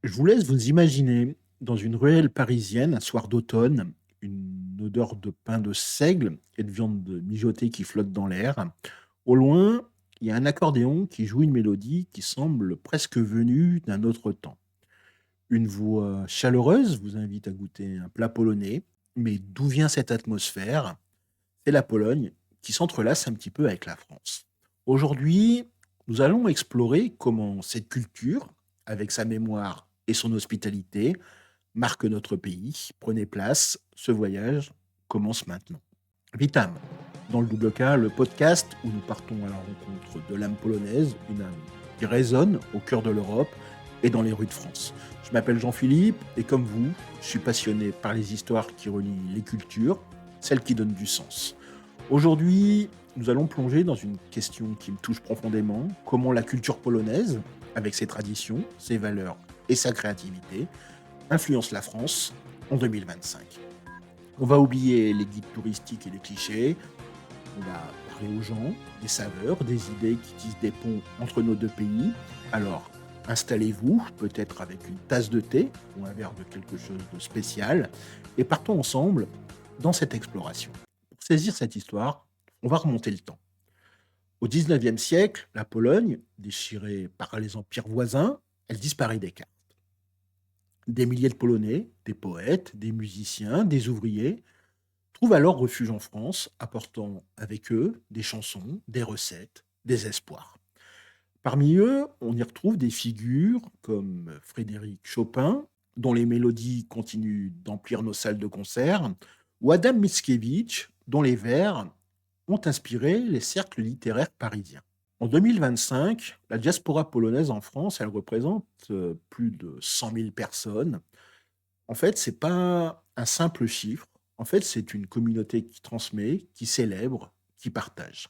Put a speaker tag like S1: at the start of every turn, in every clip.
S1: Je vous laisse vous imaginer dans une ruelle parisienne, un soir d'automne, une odeur de pain de seigle et de viande mijotée qui flotte dans l'air. Au loin, il y a un accordéon qui joue une mélodie qui semble presque venue d'un autre temps. Une voix chaleureuse vous invite à goûter un plat polonais, mais d'où vient cette atmosphère? C'est la Pologne qui s'entrelace un petit peu avec la France. Aujourd'hui, nous allons explorer comment cette culture, avec sa mémoire et son hospitalité, marque notre pays. Prenez place, ce voyage commence maintenant. Vitam, dans le double K, le podcast où nous partons à la rencontre de l'âme polonaise, une âme qui résonne au cœur de l'Europe et dans les rues de France. Je m'appelle Jean-Philippe et comme vous, je suis passionné par les histoires qui relient les cultures, celles qui donnent du sens. Aujourd'hui, nous allons plonger dans une question qui me touche profondément, comment la culture polonaise, avec ses traditions, ses valeurs et sa créativité, influence la France en 2025. On va oublier les guides touristiques et les clichés, on va parler aux gens, des saveurs, des idées qui tissent des ponts entre nos deux pays. Alors, installez-vous, peut-être avec une tasse de thé ou un verre de quelque chose de spécial, et partons ensemble dans cette exploration. Pour saisir cette histoire, on va remonter le temps. Au XIXe siècle, la Pologne, déchirée par les empires voisins, elle disparaît des cartes. Des milliers de Polonais, des poètes, des musiciens, des ouvriers, trouvent alors refuge en France, apportant avec eux des chansons, des recettes, des espoirs. Parmi eux, on y retrouve des figures comme Frédéric Chopin, dont les mélodies continuent d'emplir nos salles de concert, ou Adam Mickiewicz, dont les vers ont inspiré les cercles littéraires parisiens. En 2025, la diaspora polonaise en France, elle représente plus de 100 000 personnes. En fait, c'est pas un simple chiffre. En fait, c'est une communauté qui transmet, qui célèbre, qui partage.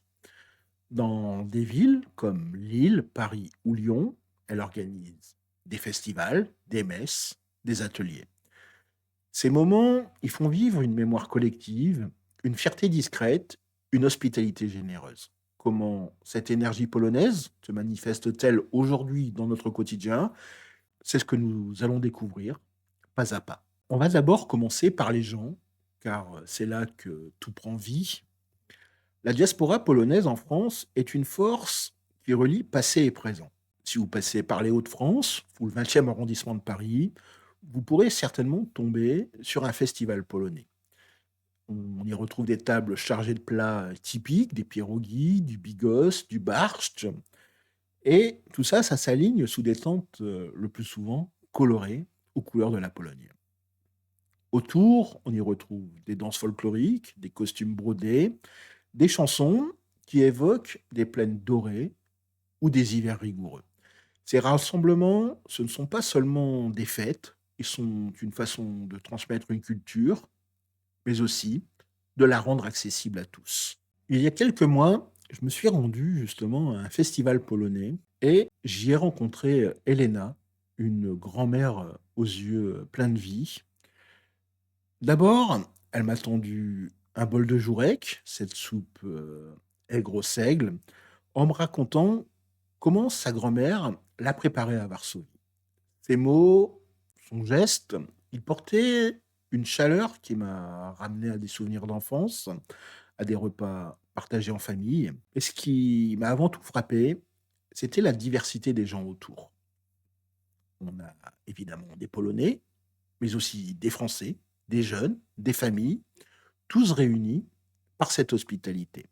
S1: Dans des villes comme Lille, Paris ou Lyon, elle organise des festivals, des messes, des ateliers. Ces moments, ils font vivre une mémoire collective, une fierté discrète, une hospitalité généreuse. Comment cette énergie polonaise se manifeste-t-elle aujourd'hui dans notre quotidien? C'est ce que nous allons découvrir pas à pas. On va d'abord commencer par les gens, car c'est là que tout prend vie. La diaspora polonaise en France est une force qui relie passé et présent. Si vous passez par les Hauts-de-France ou le 20e arrondissement de Paris, vous pourrez certainement tomber sur un festival polonais. On y retrouve des tables chargées de plats typiques, des pierogies, du bigos, du barszcz. Et tout ça, ça s'aligne sous des tentes le plus souvent colorées aux couleurs de la Pologne. Autour, on y retrouve des danses folkloriques, des costumes brodés, des chansons qui évoquent des plaines dorées ou des hivers rigoureux. Ces rassemblements, ce ne sont pas seulement des fêtes, ils sont une façon de transmettre une culture, mais aussi de la rendre accessible à tous. Il y a quelques mois, je me suis rendu justement à un festival polonais et j'y ai rencontré Elena, une grand-mère aux yeux pleins de vie. D'abord, elle m'a tendu un bol de jourek, cette soupe, aigre au seigle, en me racontant comment sa grand-mère l'a préparée à Varsovie. Ses mots, son geste, il portait une chaleur qui m'a ramené à des souvenirs d'enfance, à des repas partagés en famille. Et ce qui m'a avant tout frappé, c'était la diversité des gens autour. On a évidemment des Polonais, mais aussi des Français, des jeunes, des familles, tous réunis par cette hospitalité.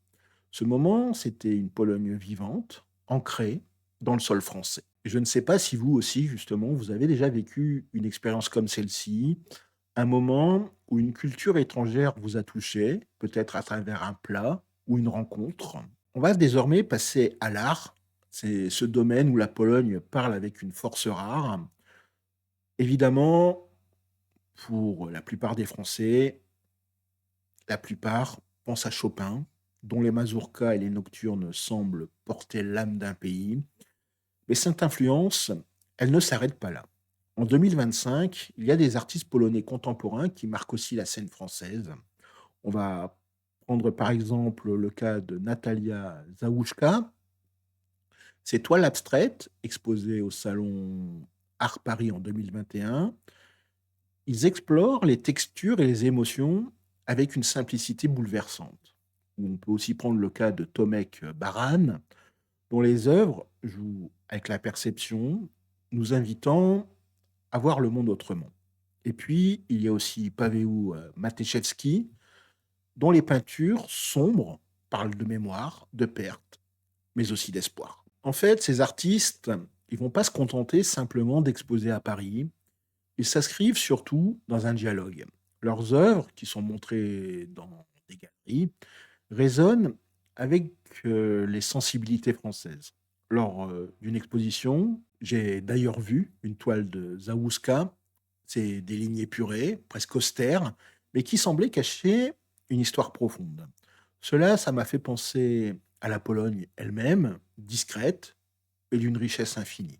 S1: Ce moment, c'était une Pologne vivante, ancrée dans le sol français. Je ne sais pas si vous aussi, justement, vous avez déjà vécu une expérience comme celle-ci, un moment où une culture étrangère vous a touché, peut-être à travers un plat ou une rencontre. On va désormais passer à l'art. C'est ce domaine où la Pologne parle avec une force rare. Évidemment, pour la plupart des Français, la plupart pensent à Chopin, dont les mazurkas et les nocturnes semblent porter l'âme d'un pays. Mais cette influence, elle ne s'arrête pas là. En 2025, il y a des artistes polonais contemporains qui marquent aussi la scène française. On va prendre par exemple le cas de Natalia Załuszka. Ses toiles abstraites, exposées au salon Art Paris en 2021, ils explorent les textures et les émotions avec une simplicité bouleversante. On peut aussi prendre le cas de Tomek Baran, dont les œuvres jouent avec la perception, nous invitant à voir le monde autrement. Et puis, il y a aussi Paweł Matejewski, dont les peintures sombres parlent de mémoire, de perte, mais aussi d'espoir. En fait, ces artistes, ils vont pas se contenter simplement d'exposer à Paris, ils s'inscrivent surtout dans un dialogue. Leurs œuvres, qui sont montrées dans des galeries, résonnent avec les sensibilités françaises. Lors d'une exposition, j'ai d'ailleurs vu une toile de Zawuska. C'est des lignes épurées, presque austères, mais qui semblaient cacher une histoire profonde. Cela, ça m'a fait penser à la Pologne elle-même, discrète et d'une richesse infinie.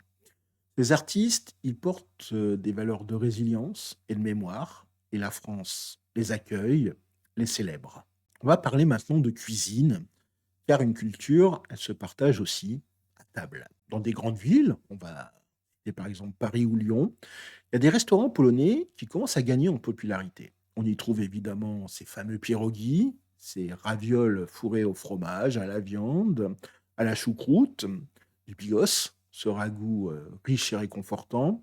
S1: Les artistes, ils portent des valeurs de résilience et de mémoire, et la France les accueille, les célèbre. On va parler maintenant de cuisine, car une culture, elle se partage aussi à table. Dans des grandes villes, on va citer par exemple Paris ou Lyon, il y a des restaurants polonais qui commencent à gagner en popularité. On y trouve évidemment ces fameux pierogi, ces ravioles fourrés au fromage, à la viande, à la choucroute, du bigos, ce ragoût riche et réconfortant,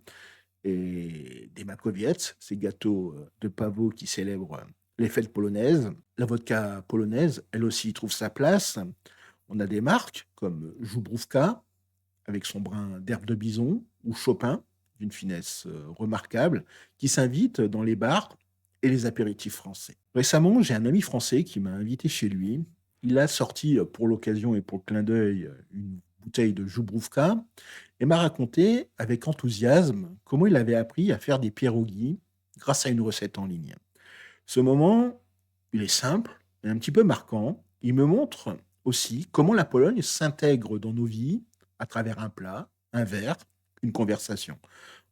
S1: et des makowiec, ces gâteaux de pavot qui célèbrent les fêtes polonaises. La vodka polonaise, elle aussi, trouve sa place. On a des marques comme Żubrówka, avec son brin d'herbe de bison, ou Chopin, d'une finesse remarquable, qui s'invite dans les bars et les apéritifs français. Récemment, j'ai un ami français qui m'a invité chez lui. Il a sorti pour l'occasion et pour le clin d'œil une bouteille de Żubrówka et m'a raconté avec enthousiasme comment il avait appris à faire des pierogies grâce à une recette en ligne. Ce moment, il est simple et un petit peu marquant. Il me montre aussi comment la Pologne s'intègre dans nos vies à travers un plat, un verre, une conversation.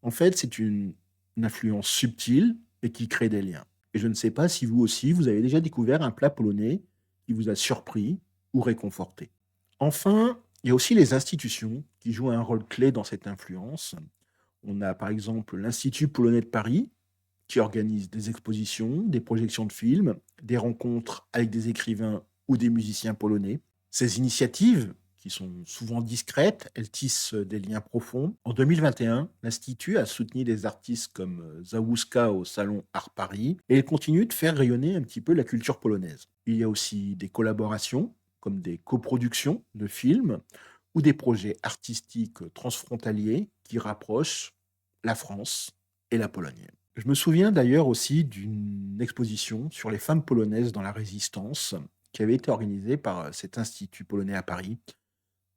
S1: En fait, c'est une influence subtile et qui crée des liens. Et je ne sais pas si vous aussi, vous avez déjà découvert un plat polonais qui vous a surpris ou réconforté. Enfin, il y a aussi les institutions qui jouent un rôle clé dans cette influence. On a par exemple l'Institut polonais de Paris, qui organise des expositions, des projections de films, des rencontres avec des écrivains ou des musiciens polonais. Ces initiatives, qui sont souvent discrètes, elles tissent des liens profonds. En 2021, l'Institut a soutenu des artistes comme Zawuska au Salon Art Paris et il continue de faire rayonner un petit peu la culture polonaise. Il y a aussi des collaborations, comme des coproductions de films ou des projets artistiques transfrontaliers qui rapprochent la France et la Pologne. Je me souviens d'ailleurs aussi d'une exposition sur les femmes polonaises dans la Résistance qui avait été organisée par cet institut polonais à Paris.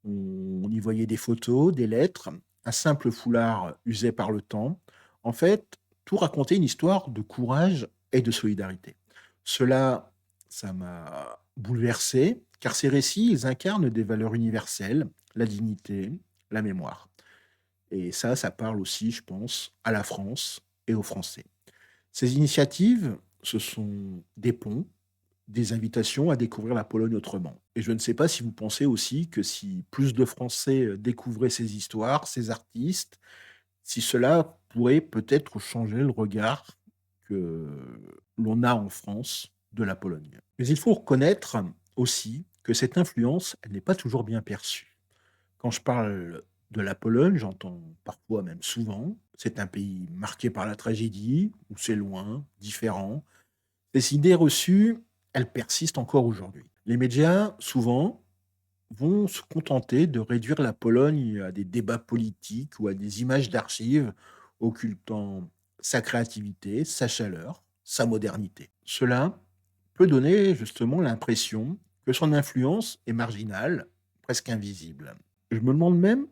S1: On y voyait des photos, des lettres, un simple foulard usé par le temps. En fait, tout racontait une histoire de courage et de solidarité. Cela, ça m'a bouleversé, car ces récits, ils incarnent des valeurs universelles, la dignité, la mémoire. Et ça parle aussi, je pense, à la France et aux Français. Ces initiatives, ce sont des ponts, des invitations à découvrir la Pologne autrement. Et je ne sais pas si vous pensez aussi que si plus de Français découvraient ces histoires, ces artistes, si cela pourrait peut-être changer le regard que l'on a en France de la Pologne. Mais il faut reconnaître aussi que cette influence, elle n'est pas toujours bien perçue. Quand je parle de la Pologne, j'entends parfois, même souvent, c'est un pays marqué par la tragédie, où c'est loin, différent. Ces idées reçues, elles persistent encore aujourd'hui. Les médias, souvent, vont se contenter de réduire la Pologne à des débats politiques ou à des images d'archives occultant sa créativité, sa chaleur, sa modernité. Cela peut donner justement l'impression que son influence est marginale, presque invisible. Je me demande même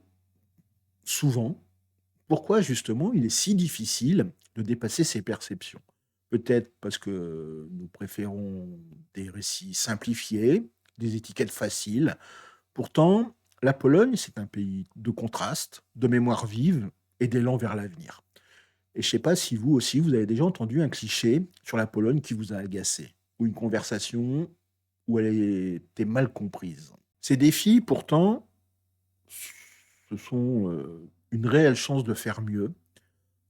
S1: souvent pourquoi justement il est si difficile de dépasser ces perceptions. Peut-être parce que nous préférons des récits simplifiés, des étiquettes faciles. Pourtant, la Pologne, c'est un pays de contraste, de mémoire vive et d'élan vers l'avenir. Et je ne sais pas si vous aussi, vous avez déjà entendu un cliché sur la Pologne qui vous a agacé, ou une conversation où elle était mal comprise. Ces défis, pourtant, ce sont une réelle chance de faire mieux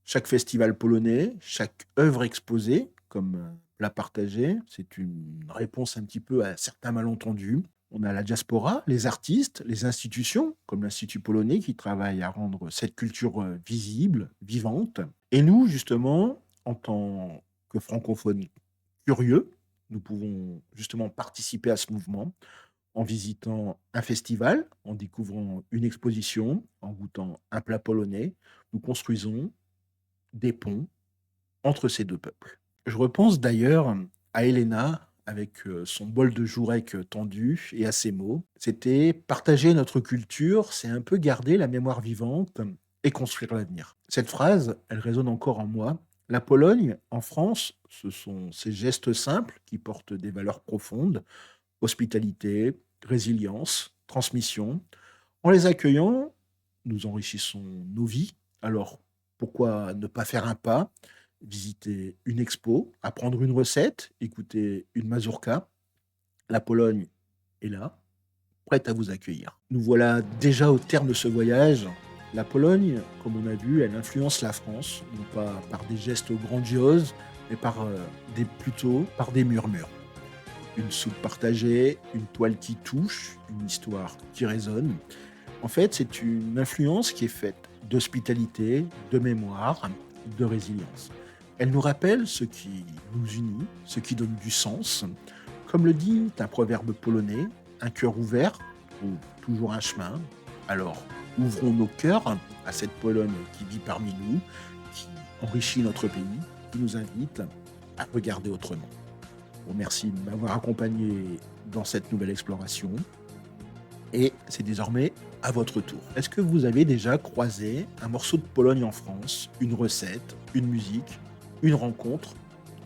S1: Chaque festival polonais, chaque œuvre exposée comme plat partagé, c'est une réponse un petit peu à certains malentendus. On a la diaspora, les artistes, les institutions, comme l'Institut polonais, qui travaillent à rendre cette culture visible, vivante. Et nous, justement, en tant que francophones curieux, nous pouvons justement participer à ce mouvement en visitant un festival, en découvrant une exposition, en goûtant un plat polonais. Nous construisons des ponts entre ces deux peuples. Je repense d'ailleurs à Elena avec son bol de jourek tendu et à ses mots. C'était partager notre culture, c'est un peu garder la mémoire vivante et construire l'avenir. Cette phrase, elle résonne encore en moi. La Pologne, en France, ce sont ces gestes simples qui portent des valeurs profondes, hospitalité, résilience, transmission. En les accueillant, nous enrichissons nos vies. Alors, pourquoi ne pas faire un pas, visiter une expo, apprendre une recette, écouter une mazurka? La Pologne est là, prête à vous accueillir. Nous voilà déjà au terme de ce voyage. La Pologne, comme on a vu, elle influence la France, non pas par des gestes grandioses, mais plutôt par des murmures. Une soupe partagée, une toile qui touche, une histoire qui résonne. En fait, c'est une influence qui est faite d'hospitalité, de mémoire, de résilience. Elle nous rappelle ce qui nous unit, ce qui donne du sens. Comme le dit un proverbe polonais, un cœur ouvert trouve toujours un chemin. Alors, ouvrons nos cœurs à cette Pologne qui vit parmi nous, qui enrichit notre pays, qui nous invite à regarder autrement. Je vous remercie de m'avoir accompagné dans cette nouvelle exploration. Et c'est désormais à votre tour. Est-ce que vous avez déjà croisé un morceau de Pologne en France, une recette, une musique, une rencontre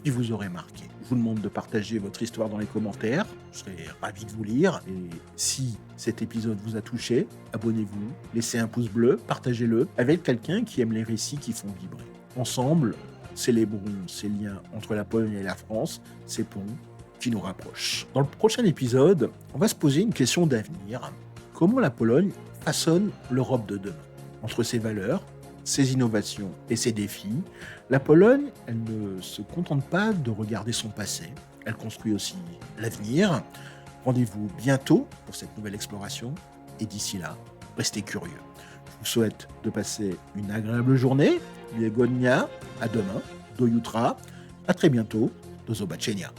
S1: qui vous aurait marqué? Je vous demande de partager votre histoire dans les commentaires. Je serai ravi de vous lire. Et si cet épisode vous a touché, abonnez-vous, laissez un pouce bleu, partagez-le avec quelqu'un qui aime les récits qui font vibrer. Ensemble, célébrons ces liens entre la Pologne et la France, ces ponts qui nous rapprochent. Dans le prochain épisode, on va se poser une question d'avenir. Comment la Pologne façonne l'Europe de demain? Entre ses valeurs, ses innovations et ses défis, la Pologne, elle ne se contente pas de regarder son passé, elle construit aussi l'avenir. Rendez-vous bientôt pour cette nouvelle exploration et d'ici là, restez curieux. Je vous souhaite de passer une agréable journée. Miłego dnia, à demain, do jutra, à très bientôt, do zobaczenia.